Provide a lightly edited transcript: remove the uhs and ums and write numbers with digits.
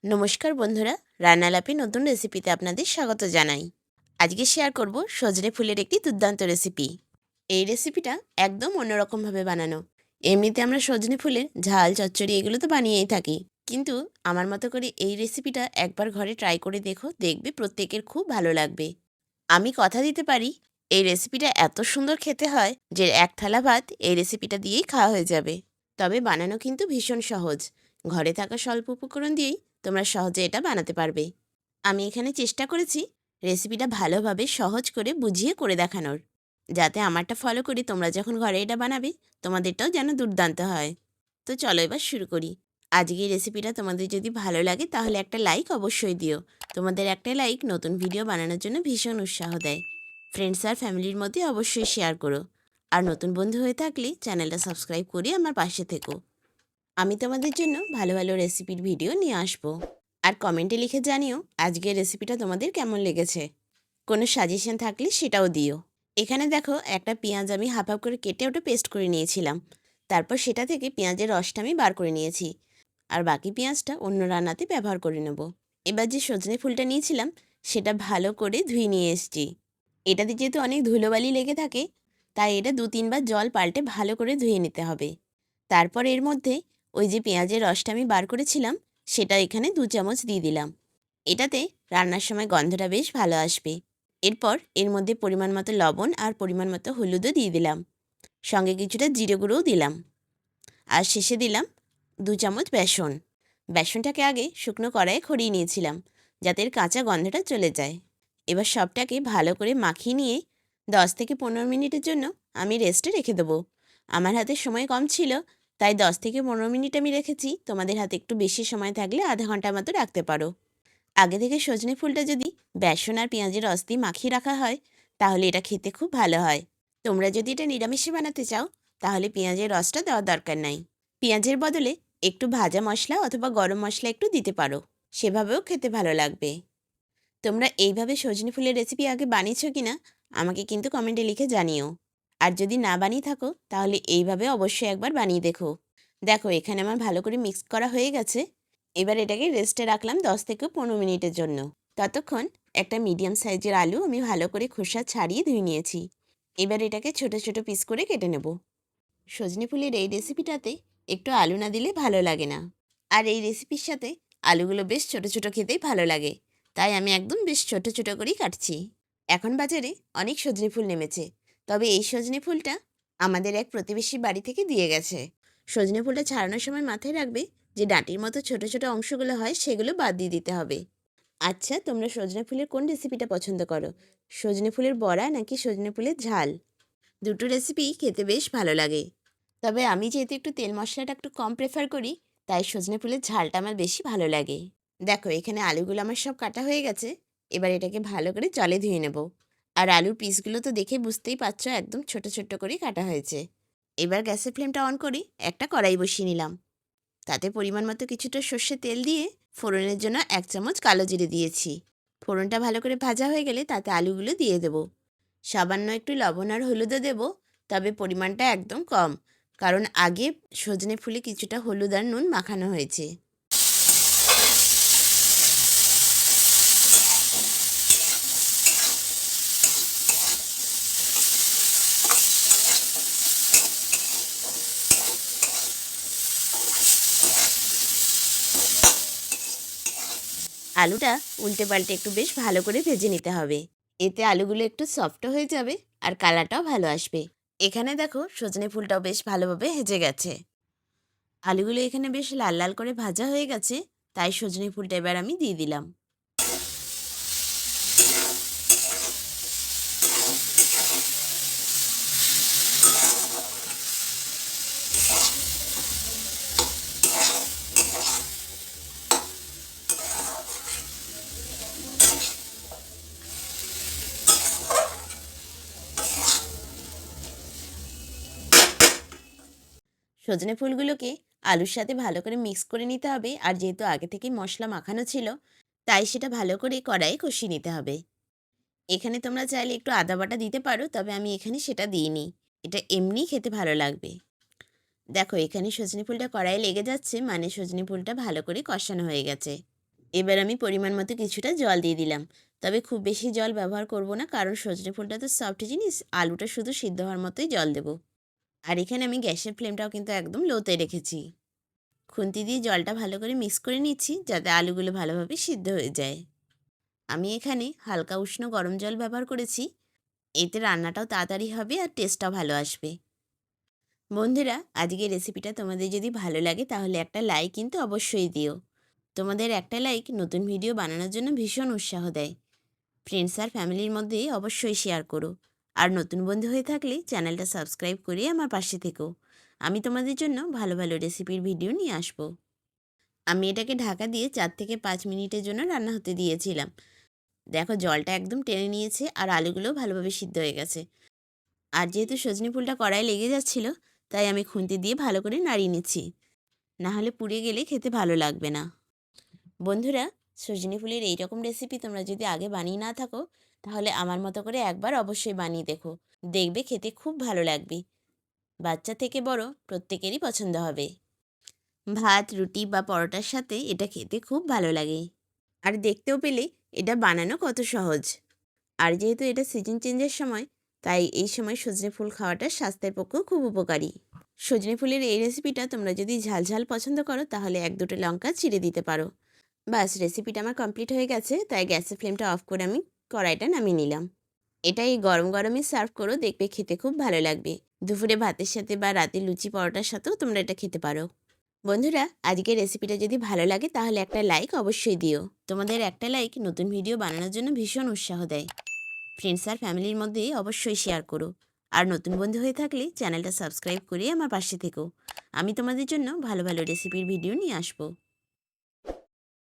নমস্কার বন্ধুরা, রান্নালাপে নতুন রেসিপিতে আপনাদের স্বাগত জানাই। আজকে শেয়ার করব সজনে ফুলের একটি দুর্দান্ত রেসিপি। এই রেসিপিটা একদম অন্যরকমভাবে বানানো। এমনিতে আমরা সজনে ফুলের ঝাল চচ্চড়ি এগুলো তো বানিয়েই থাকি, কিন্তু আমার মতো করে এই রেসিপিটা একবার ঘরে ট্রাই করে দেখো, দেখবে প্রত্যেকের খুব ভালো লাগবে। আমি কথা দিতে পারি, এই রেসিপিটা এত সুন্দর খেতে হয় যে এক থালা ভাত এই রেসিপিটা দিয়েই খাওয়া হয়ে যাবে। তবে বানানো কিন্তু ভীষণ সহজ। ঘরে থাকা স্বল্প উপকরণ দিয়েই তোমরা সহজে এটা বানাতে পারবে। আমি এখানে চেষ্টা করেছি রেসিপিটা ভালোভাবে সহজ করে বুঝিয়ে করে দেখানোর, যাতে আমারটা ফলো করে তোমরা যখন ঘরে এটা বানাবে তোমাদেরটাও যেন দুর্দান্ত হয়। তো চলো এবার শুরু করি। আজকের রেসিপিটা তোমাদের যদি ভালো লাগে তাহলে একটা লাইক অবশ্যই দিও। তোমাদের একটা লাইক নতুন ভিডিও বানানোর জন্য ভীষণ উৎসাহ দেয়। ফ্রেন্ডস আর ফ্যামিলির মধ্যে অবশ্যই শেয়ার করো। আর নতুন বন্ধু হয়ে থাকলে চ্যানেলটা সাবস্ক্রাইব করে আমার পাশে থেকো। আমি তোমাদের জন্য ভালো ভালো রেসিপির ভিডিও নিয়ে আসবো। আর কমেন্টে লিখে জানিও আজকের রেসিপিটা তোমাদের কেমন লেগেছে। কোনো সাজেশন থাকলে সেটাও দিও। এখানে দেখো, একটা পেঁয়াজ আমি হাফ হাফ করে কেটে ওটা পেস্ট করে নিয়েছিলাম। তারপর সেটা থেকে পেঁয়াজের রসটা আমি বার করে নিয়েছি। আর বাকি পেঁয়াজটা অন্য রান্নাতে ব্যবহার করে নেব। এবার যে সজনে ফুলটা নিয়েছিলাম সেটা ভালো করে ধুয়ে নিয়ে এসেছি। এটাতে যেহেতু অনেক ধুলোবালি লেগে থাকে, তাই এটা ২-৩ বার জল পাল্টে ভালো করে ধুয়ে নিতে হবে। তারপর এর মধ্যে ওই যে পেঁয়াজের রসটা আমি বার করেছিলাম সেটা এখানে ২ চামচ দিয়ে দিলাম। এটাতে রান্নার সময় গন্ধটা বেশ ভালো আসবে। এরপর এর মধ্যে পরিমাণ মতো লবণ আর পরিমাণ মতো হলুদও দিয়ে দিলাম। সঙ্গে কিছুটা জিরে গুঁড়োও দিলাম। আর শেষে দিলাম ২ চামচ বেসন। বেসনটাকে আগে শুকনো কড়াইয়ে খড়িয়ে নিয়েছিলাম, যাতে এর কাঁচা গন্ধটা চলে যায়। এবার সবটাকে ভালো করে মাখিয়ে নিয়ে ১০ থেকে ১৫ মিনিটের জন্য আমি রেস্টে রেখে দেবো। আমার হাতে সময় কম ছিল, তাই ১০ থেকে ১৫ মিনিট আমি রেখেছি। তোমাদের হাতে একটু বেশি সময় থাকলে আধা ঘন্টার মতো রাখতে পারো। আগে থেকে সজনে ফুলটা যদি বেসন আর পেঁয়াজের রস দিয়ে মাখিয়ে রাখা হয় তাহলে এটা খেতে খুব ভালো হয়। তোমরা যদি এটা নিরামিষে বানাতে চাও তাহলে পেঁয়াজের রসটা দেওয়ার দরকার নাই। পেঁয়াজের বদলে একটু ভাজা মশলা অথবা গরম মশলা একটু দিতে পারো, সেভাবেও খেতে ভালো লাগবে। তোমরা এইভাবে সজনে ফুলের রেসিপি আগে বানিয়েছো কিনা আমাকে কিন্তু কমেন্টে লিখে জানিও। আর যদি না বানিয়ে থাকো তাহলে এইভাবে অবশ্যই একবার বানিয়ে দেখো। দেখো, এখানে আমার ভালো করে মিক্স করা হয়ে গেছে। এবার এটাকে রেস্টে রাখলাম ১০ থেকে ১৫ মিনিটের জন্য। ততক্ষণ একটা মিডিয়াম সাইজের আলু আমি ভালো করে খোসা ছাড়িয়ে ধুয়ে নিয়েছি। এবার এটাকে ছোট ছোট পিস করে কেটে নেব। সজনে ফুলের এই রেসিপিটাতে একটু আলু না দিলে ভালো লাগে না। আর এই রেসিপির সাথে আলুগুলো বেশ ছোট ছোট খেতেই ভালো লাগে, তাই আমি একদম বেশ ছোট ছোট করেই কাটছি। এখন বাজারে অনেক সজনে ফুল নেমেছে, তবে এই সজনে ফুলটা আমাদের এক প্রতিবেশী বাড়ি থেকে দিয়ে গেছে। সজনে ফুলটা ছাড়ানোর সময় মাথায় রাখবে যে ডাঁটির মতো ছোট ছোট অংশগুলো হয় সেগুলো বাদ দিয়ে দিতে হবে। আচ্ছা, তোমরা সজনে ফুলের কোন রেসিপিটা পছন্দ করো? সজনে ফুলের বড়া নাকি সজনে ফুলের ঝাল? দুটো রেসিপিই খেতে বেশ ভালো লাগে। তবে আমি যেহেতু একটু তেল মশলাটা একটু কম প্রেফার করি, তাই সজনে ফুলের ঝালটা আমার বেশি ভালো লাগে। দেখো, এখানে আলুগুলো আমার সব কাটা হয়ে গেছে। এবার এটাকে ভালো করে জলে ধুয়ে নেব। আর আলুর পিসগুলো তো দেখে বুঝতেই পারছো একদম ছোট ছোট করেই কাটা হয়েছে। এবার গ্যাসের ফ্লেমটা অন করে একটা কড়াই বসিয়ে নিলাম। তাতে পরিমাণ মতো কিছুটা সর্ষের তেল দিয়ে ফোড়নের জন্য ১ চামচ কালো জিরে দিয়েছি। ফোড়নটা ভালো করে ভাজা হয়ে গেলে তাতে আলুগুলো দিয়ে দেব। সামান্য একটু লবণ আর হলুদও দেব, তবে পরিমাণটা একদম কম, কারণ আগে সজনে ফুলে কিছুটা হলুদ আর নুন মাখানো হয়েছে। আলুটা উল্টে পাল্টে একটু বেশ ভালো করে ভেজে নিতে হবে। এতে আলুগুলো একটু সফটও হয়ে যাবে আর কালারটাও ভালো আসবে। এখানে দেখো, সজনে ফুলটাও বেশ ভালোভাবে হেজে গেছে। আলুগুলো এখানে বেশ লাল লাল করে ভাজা হয়ে গেছে, তাই সজনে ফুলটা এবার আমি দিয়ে দিলাম। সজনে ফুলগুলোকে আলুর সাথে ভালো করে মিক্স করে নিতে হবে। আর যেহেতু আগে থেকেই মশলা মাখানো ছিল, তাই সেটা ভালো করে কড়াইয়ে কষিয়ে নিতে হবে। এখানে তোমরা চাইলে একটু আদা বাটা দিতে পারো, তবে আমি এখানে সেটা দিইনি। এটা এমনিই খেতে ভালো লাগবে। দেখো, এখানে সজনে ফুলটা কড়াইয়ে লেগে যাচ্ছে, মানে সজনে ফুলটা ভালো করে কষানো হয়ে গেছে। এবার আমি পরিমাণ মতো কিছুটা জল দিয়ে দিলাম। তবে খুব বেশি জল ব্যবহার করব না, কারণ সজনে ফুলটা তো সফট জিনিস, আলুটা শুধু সিদ্ধ হওয়ার মতোই জল দেব। আর এখানে আমি গ্যাসের ফ্লেমটাও কিন্তু একদম লোতে রেখেছি। খুন্তি দিয়ে জলটা ভালো করে মিক্স করে নিচ্ছি, যাতে আলুগুলো ভালোভাবে সিদ্ধ হয়ে যায়। আমি এখানে হালকা উষ্ণ গরম জল ব্যবহার করেছি। এতে রান্নাটাও তাড়াতাড়ি হবে আর টেস্টটাও ভালো আসবে। বন্ধুরা, আজকের রেসিপিটা তোমাদের যদি ভালো লাগে তাহলে একটা লাইক কিন্তু অবশ্যই দিও। তোমাদের একটা লাইক নতুন ভিডিও বানানোর জন্য ভীষণ উৎসাহ দেয়। ফ্রেন্ডস আর ফ্যামিলির মধ্যে অবশ্যই শেয়ার করো। আর নতুন বন্ধু হয়ে থাকলে চ্যানেলটা সাবস্ক্রাইব করে আমার পাশে থেকো। আমি তোমাদের জন্য ভালো ভালো রেসিপির ভিডিও নিয়ে আসবো। আমি এটাকে ঢাকা দিয়ে 4 থেকে 5 মিনিটের জন্য রান্না হতে দিয়েছিলাম। দেখো, জলটা একদম টেনে নিয়েছে আর আলুগুলোও ভালোভাবে সিদ্ধ হয়ে গেছে। আর যেহেতু সজনে ফুলটা কড়ায় লেগে যাচ্ছিল, তাই আমি খুন্তি দিয়ে ভালো করে নাড়িয়ে নিচ্ছি। না হলে পুড়ে গেলে খেতে ভালো লাগবে না। বন্ধুরা, সজনে ফুলের এইরকম রেসিপি তোমরা যদি আগে বানিয়ে না থাকো, তাহলে আমার মতো করে একবার অবশ্যই বানিয়ে দেখো। দেখবে খেতে খুব ভালো লাগবে। বাচ্চা থেকে বড় প্রত্যেকেরই পছন্দ হবে। ভাত, রুটি বা পরোটার সাথে এটা খেতে খুব ভালো লাগে। আর দেখতেও পেলে এটা বানানো কত সহজ। আর যেহেতু এটা সিজন চেঞ্জের সময়, তাই এই সময় সজনে ফুল খাওয়াটা স্বাস্থ্যের পক্ষেও খুব উপকারী। সজনে ফুলের এই রেসিপিটা তোমরা যদি ঝাল ঝাল পছন্দ করো, তাহলে 1-2টো লঙ্কা চিড়ে দিতে পারো। বাস, রেসিপিটা আমার কমপ্লিট হয়ে গেছে, তাই গ্যাসের ফ্লেমটা অফ করে আমি কড়াইটা নামিয়ে নিলাম। এটা এই গরম গরমই সার্ভ করো, দেখবে খেতে খুব ভালো লাগবে। দুপুরে ভাতের সাথে বা রাতে লুচি পরোটার সাথেও তোমরা এটা খেতে পারো। বন্ধুরা, আজকের রেসিপিটা যদি ভালো লাগে তাহলে একটা লাইক অবশ্যই দিও। তোমাদের একটা লাইক নতুন ভিডিও বানানোর জন্য ভীষণ উৎসাহ দেয়। ফ্রেন্ডস আর ফ্যামিলির মধ্যে অবশ্যই শেয়ার করো। আর নতুন বন্ধু হয়ে থাকলে চ্যানেলটা সাবস্ক্রাইব করে আমার পাশে থেকো। আমি তোমাদের জন্য ভালো ভালো রেসিপির ভিডিও নিয়ে আসবো।